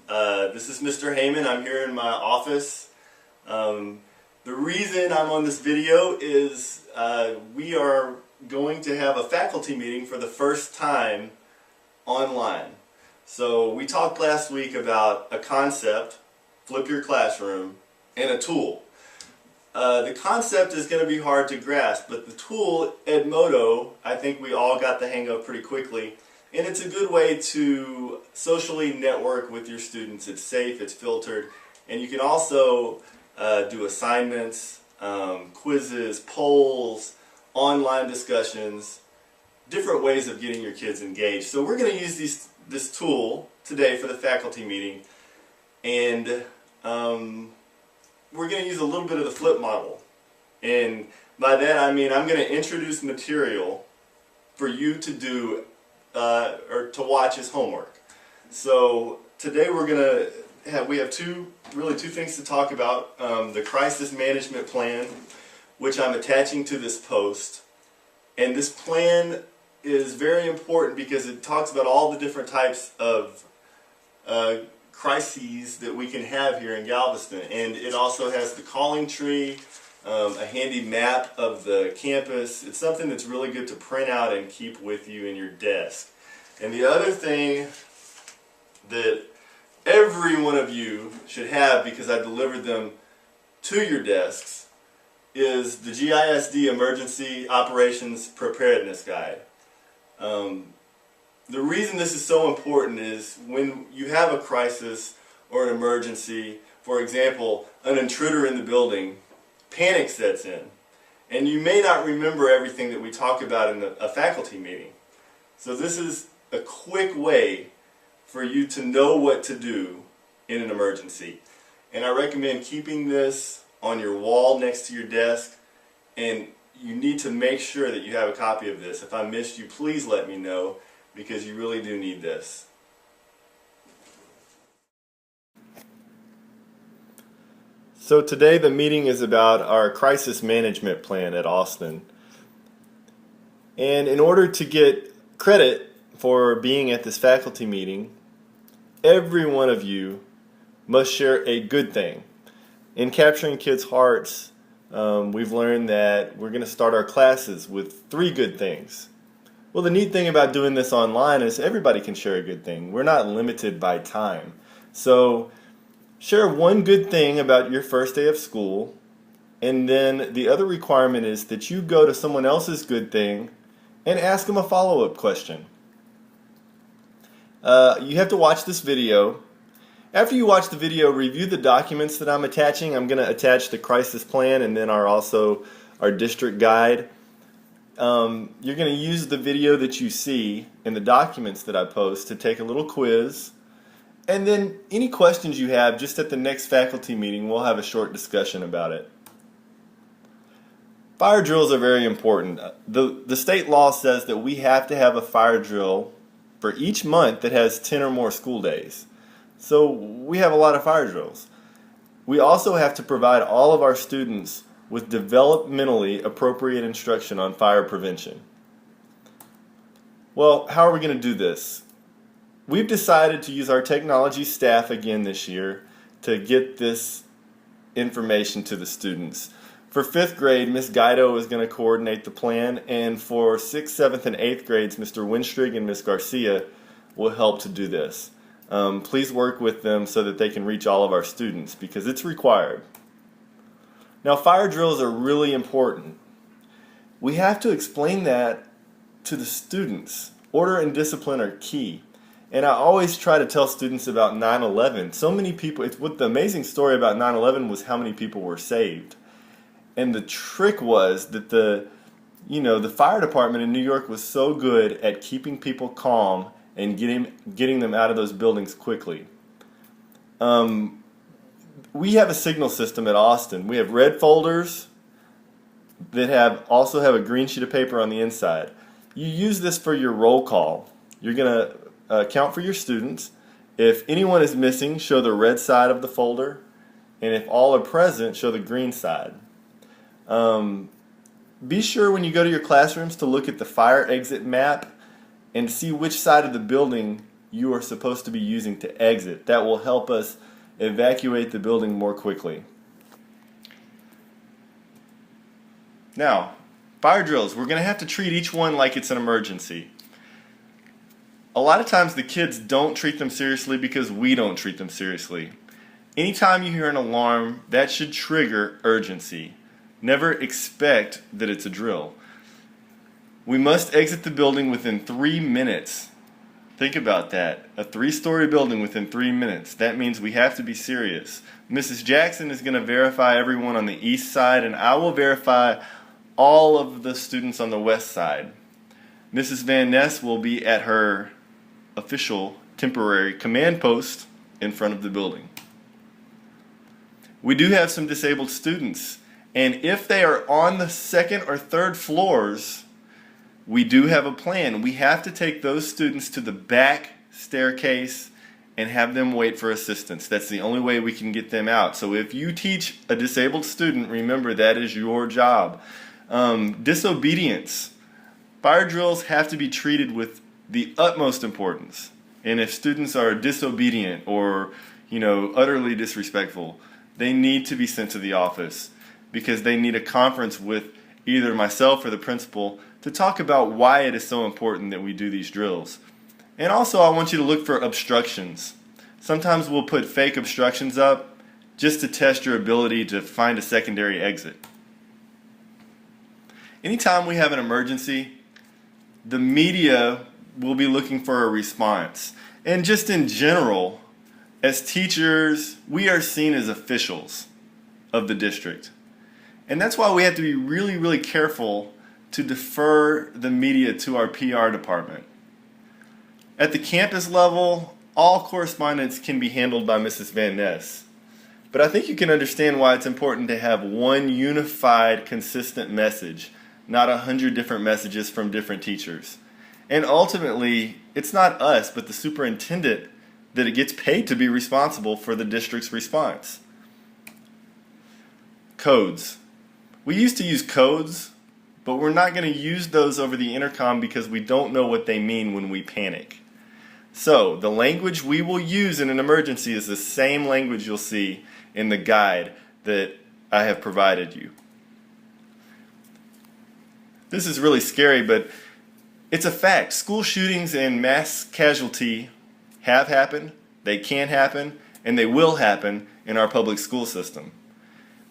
This is Mr. Heyman. I'm here in my office. The reason I'm on this video is we are going to have a faculty meeting for the first time online. So we talked last week about a concept, flip your classroom, and a tool. The concept is going to be hard to grasp, but the tool, Edmodo, I think we all got the hang of pretty quickly. And it's a good way to socially network with your students. It's safe, it's filtered, and you can also do assignments, quizzes, polls, online discussions, different ways of getting your kids engaged. So we're going to use this tool today for the faculty meeting, and we're going to use a little bit of the flip model. And by that I mean I'm going to introduce material for you to do or to watch as homework. So today we have two things to talk about. The crisis management plan, which I'm attaching to this post, and this plan is very important because it talks about all the different types of crises that we can have here in Galveston, and it also has the calling tree, a handy map of the campus. It's something that's really good to print out and keep with you in your desk. And the other thing that every one of you should have, because I delivered them to your desks, is the GISD Emergency Operations Preparedness Guide. The reason this is so important is when you have a crisis or an emergency, for example, an intruder in the building, panic sets in. And you may not remember everything that we talk about in a faculty meeting. So this is a quick way for you to know what to do in an emergency. And I recommend keeping this on your wall next to your desk, and you need to make sure that you have a copy of this. If I missed you, please let me know, because you really do need this. So today the meeting is about our crisis management plan at Austin. And in order to get credit for being at this faculty meeting, every one of you must share a good thing. In capturing kids' hearts, we've learned that we're going to start our classes with 3 good things. Well, the neat thing about doing this online is everybody can share a good thing. We're not limited by time. So share one good thing about your first day of school, and then the other requirement is that you go to someone else's good thing and ask them a follow-up question. You have to watch this video. After you watch the video, review the documents that I'm attaching. I'm going to attach the crisis plan and then our district guide. You're going to use the video that you see and the documents that I post to take a little quiz. And then any questions you have, just at the next faculty meeting, we'll have a short discussion about it. Fire drills are very important. The state law says that we have to have a fire drill for each month that has 10 or more school days. So we have a lot of fire drills. We also have to provide all of our students with developmentally appropriate instruction on fire prevention. Well, how are we going to do this? We've decided to use our technology staff again this year to get this information to the students. For 5th grade, Ms. Guido is going to coordinate the plan, and for 6th, 7th, and 8th grades, Mr. Winstrig and Ms. Garcia will help to do this. Please work with them so that they can reach all of our students, because it's required. Now, fire drills are really important. We have to explain that to the students. Order and discipline are key. And I always try to tell students about 9/11. So many people, what the amazing story about 9/11 was how many people were saved. And the trick was that the fire department in New York was so good at keeping people calm and getting them out of those buildings quickly. We have a signal system at Austin. We have red folders that also have a green sheet of paper on the inside. You use this for your roll call. You're going to count for your students. If anyone is missing, show the red side of the folder. And if all are present, show the green side. Be sure when you go to your classrooms to look at the fire exit map and see which side of the building you are supposed to be using to exit. That will help us evacuate the building more quickly. Now, fire drills, we're going to have to treat each one like it's an emergency. A lot of times the kids don't treat them seriously because we don't treat them seriously. Anytime you hear an alarm, that should trigger urgency. Never expect that it's a drill. We must exit the building within 3 minutes. Think about that. A 3-story building within 3 minutes. That means we have to be serious. Mrs. Jackson is going to verify everyone on the east side, and I will verify all of the students on the west side. Mrs. Van Ness will be at her official temporary command post in front of the building. We do have some disabled students, and if they are on the second or third floors, we do have a plan. We have to take those students to the back staircase and have them wait for assistance. That's the only way we can get them out. So if you teach a disabled student, remember that is your job. Disobedience. Fire drills have to be treated with the utmost importance. And if students are disobedient or, utterly disrespectful, they need to be sent to the office because they need a conference with either myself or the principal to talk about why it is so important that we do these drills. And also I want you to look for obstructions. Sometimes we'll put fake obstructions up just to test your ability to find a secondary exit. Anytime we have an emergency, the media will be looking for a response. And just in general, as teachers, we are seen as officials of the district. And that's why we have to be really, really careful to defer the media to our PR department. At the campus level, all correspondence can be handled by Mrs. Van Ness. But I think you can understand why it's important to have one unified, consistent message, not 100 different messages from different teachers. And ultimately, it's not us, but the superintendent that it gets paid to be responsible for the district's response. Codes. We used to use codes, but we're not going to use those over the intercom because we don't know what they mean when we panic. So, the language we will use in an emergency is the same language you'll see in the guide that I have provided you. This is really scary, but it's a fact. School shootings and mass casualty have happened, they can happen, and they will happen in our public school system.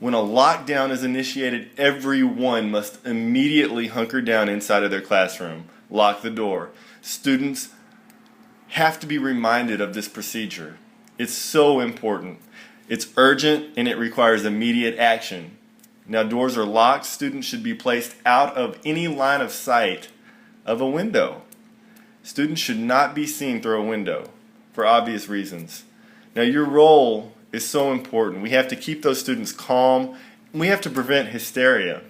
When a lockdown is initiated, everyone must immediately hunker down inside of their classroom, lock the door. Students have to be reminded of this procedure. It's so important. It's urgent and it requires immediate action. Now, doors are locked. Students should be placed out of any line of sight of a window. Students should not be seen through a window for obvious reasons. Now, your role is so important. We have to keep those students calm. We have to prevent hysteria.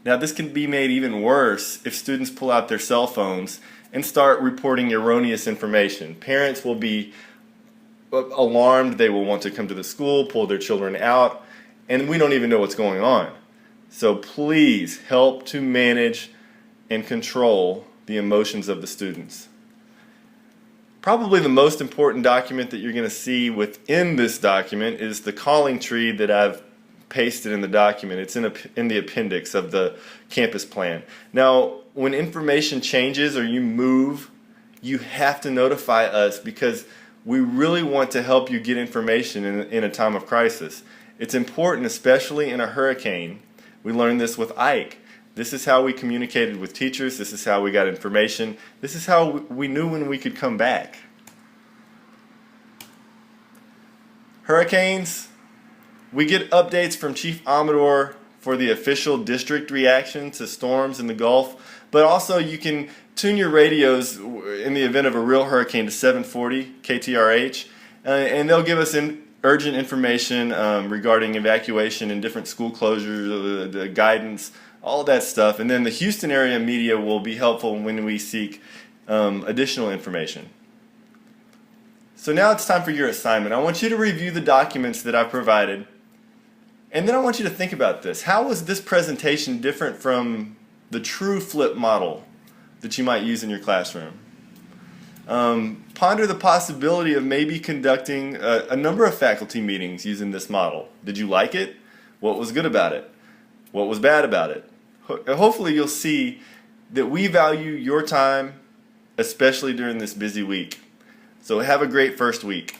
Now, this can be made even worse if students pull out their cell phones and start reporting erroneous information. Parents will be alarmed. They will want to come to the school, pull their children out, and we don't even know what's going on. So please help to manage and control the emotions of the students. Probably the most important document that you're going to see within this document is the calling tree that I've pasted in the document. It's in the appendix of the campus plan. Now, when information changes or you move, you have to notify us because we really want to help you get information in a time of crisis. It's important, especially in a hurricane. We learned this with Ike. This is how we communicated with teachers. This is how we got information. This is how we knew when we could come back. Hurricanes, we get updates from Chief Amador for the official district reaction to storms in the Gulf, but also you can tune your radios in the event of a real hurricane to 740 KTRH, and they'll give us urgent information regarding evacuation and different school closures, the guidance, all that stuff. And then the Houston area media will be helpful when we seek additional information. So now it's time for your assignment. I want you to review the documents that I provided, and then I want you to think about this. How was this presentation different from the true flip model that you might use in your classroom? Ponder the possibility of maybe conducting a number of faculty meetings using this model. Did you like it? What was good about it? What was bad about it? Hopefully you'll see that we value your time, especially during this busy week. So have a great first week.